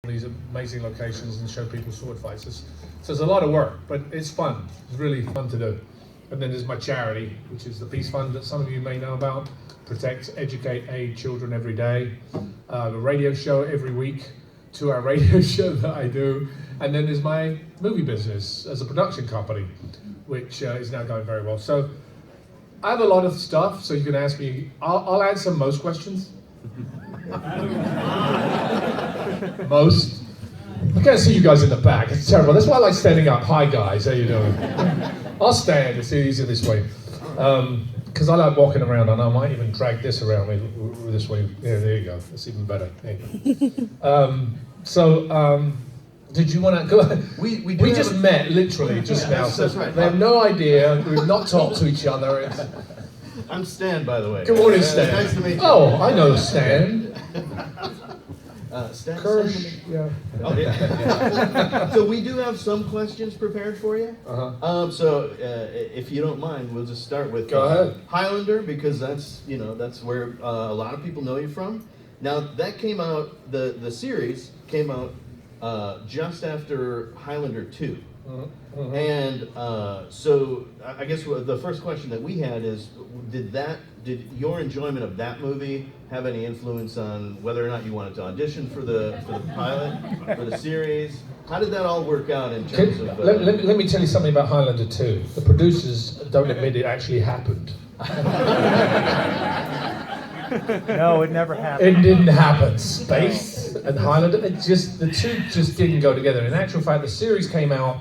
these amazing locations and show people sword fights. So it's a lot of work, but it's fun. It's really fun to do. And then there's my charity, which is the Peace Fund that some of you may know about. Protect, educate, aid children every day. The radio show every week, 2-hour radio show that I do. And then there's my movie business as a production company, which is now going very well. So I have a lot of stuff, so you can ask me. I'll answer most questions. Most. I can't see you guys in the back. It's terrible. That's why I like standing up. Hi guys, how you doing? I'll stand. It's easier this way. Because I like walking around, and I might even drag this around me this way. Yeah, there you go. That's even better. Did you want to go? We just met literally just now. That's right. They have no idea. We've not talked to each other. I'm Stan, by the way. Good morning, Stan. Nice to meet you. Oh, I know Stan. Stan. Kirsch. Yeah. Oh, yeah. So we do have some questions prepared for you. So if you don't mind, we'll just start with Go ahead. Highlander, because that's where a lot of people know you from. Now that came out, the series came out just after Highlander 2. And so I guess the first question that we had is, did your enjoyment of that movie have any influence on whether or not you wanted to audition for the pilot, for the series? How did that all work out in terms of... Let me tell you something about Highlander 2. The producers don't admit it actually happened. No, it never happened. It didn't happen. Space and Highlander, the two just didn't go together. In actual fact, the series came out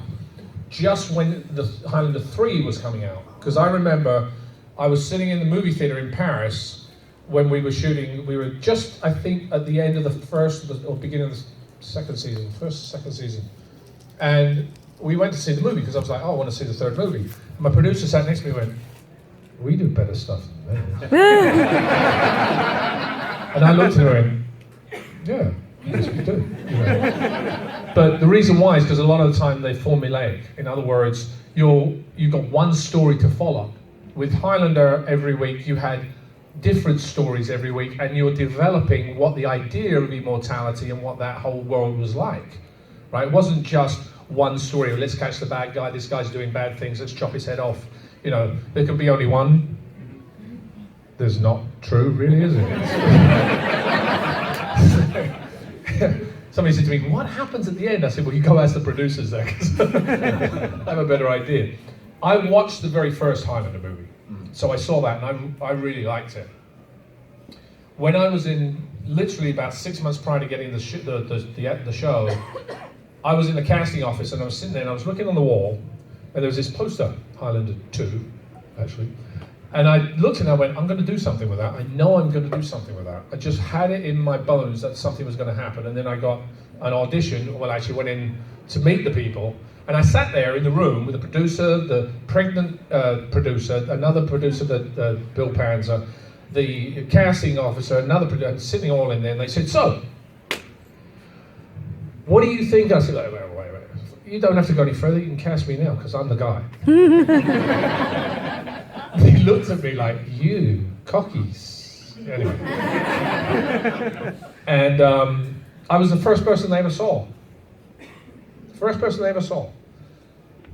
just when the Highlander 3 was coming out. Because I remember I was sitting in the movie theater in Paris when we were shooting. We were just, I think, at the end of the first or beginning of the second season. And we went to see the movie because I was like, oh, I want to see the third movie. And my producer sat next to me and went, we do better stuff than that. And I looked at her and, yeah, yes we do. You know. But the reason why is because a lot of the time they're formulaic. In other words, you've got one story to follow. With Highlander, every week you had different stories every week, and you're developing what the idea of immortality and what that whole world was like. Right? It wasn't just one story. Let's catch the bad guy. This guy's doing bad things. Let's chop his head off. You know, there can be only one. There's not true, really, is it? Somebody said to me, what happens at the end? I said, well, you go ask the producers there, because I have a better idea. I watched the very first Highlander movie, so I saw that, and I really liked it. When I was in, literally about 6 months prior to getting the show, I was in the casting office, and I was sitting there, and I was looking on the wall, and there was this poster, Highlander 2, actually. And I looked and I went, I'm going to do something with that. I know I'm going to do something with that. I just had it in my bones that something was going to happen. And then I got an audition, well, I actually went in to meet the people. And I sat there in the room with the producer, the pregnant producer, another producer, Bill Panzer, the casting officer, another producer, sitting all in there. And they said, so, what do you think? I said, wait. You don't have to go any further. You can cast me now, because I'm the guy. He looked at me like, you cockies. Anyway. And I was the first person they ever saw.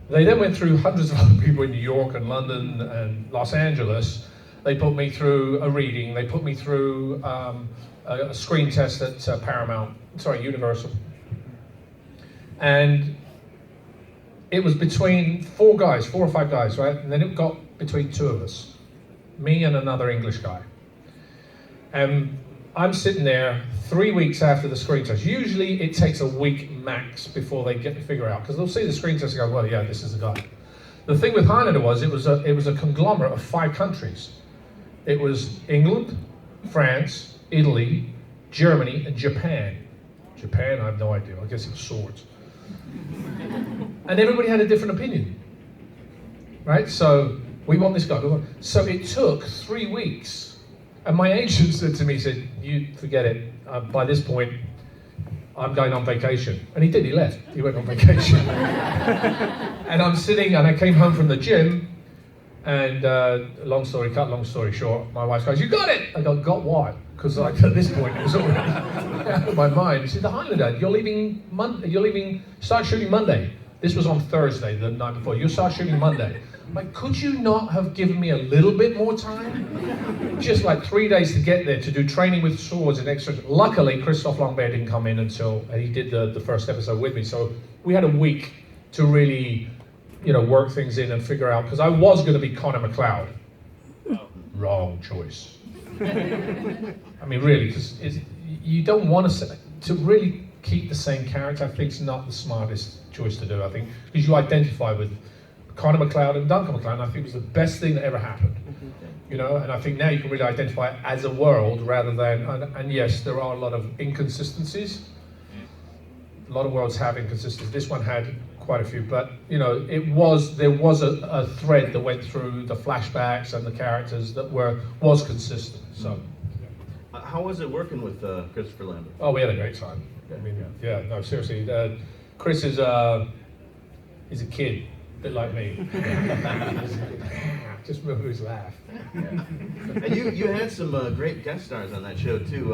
They then went through hundreds of other people in New York and London and Los Angeles. They put me through a reading. They put me through a screen test at Universal. And it was between 4 or 5 guys, right? And then it got between 2 of us, me and another English guy. And I'm sitting there 3 weeks after the screen test. Usually it takes a week max before they get to figure out, because they'll see the screen test and go, well, yeah, this is the guy. The thing with Highlander was it was a conglomerate of 5 countries. It was England, France, Italy, Germany, and Japan. Japan, I have no idea. I guess it was swords. And everybody had a different opinion, right? So we want this guy. So it took 3 weeks, and my agent said to me, he said, "You forget it. By this point, I'm going on vacation." And he did. He left. He went on vacation. And I'm sitting, and I came home from the gym, And long story short, my wife goes, "You got it!" I go, "Got what?" Because like at this point it was already out of my mind. She said, "The Highlander, you're leaving Monday. Start shooting Monday." This was on Thursday, the night before. "You start shooting Monday." I'm like, could you not have given me a little bit more time? Just like 3 days to get there, to do training with swords and extra. Luckily, Christophe Lambert didn't come in until he did the first episode with me. So we had a week to really, work things in and figure out, because I was going to be Connor McLeod. Wrong choice. I mean, really, because you don't want to really keep the same character. I think it's not the smartest choice to do. I think because you identify with Connor McLeod and Duncan McLeod, and I think it was the best thing that ever happened. And I think now you can really identify it as a world rather than, and yes, there are a lot of inconsistencies. A lot of worlds have inconsistencies. This one had quite a few, but there was a thread that went through the flashbacks and the characters that was consistent. So, how was it working with Christopher Lambert? oh, we had a great time. I mean, no, seriously, Chris is he's a kid, a bit like me. Just remember his laugh. And you had some great guest stars on that show too.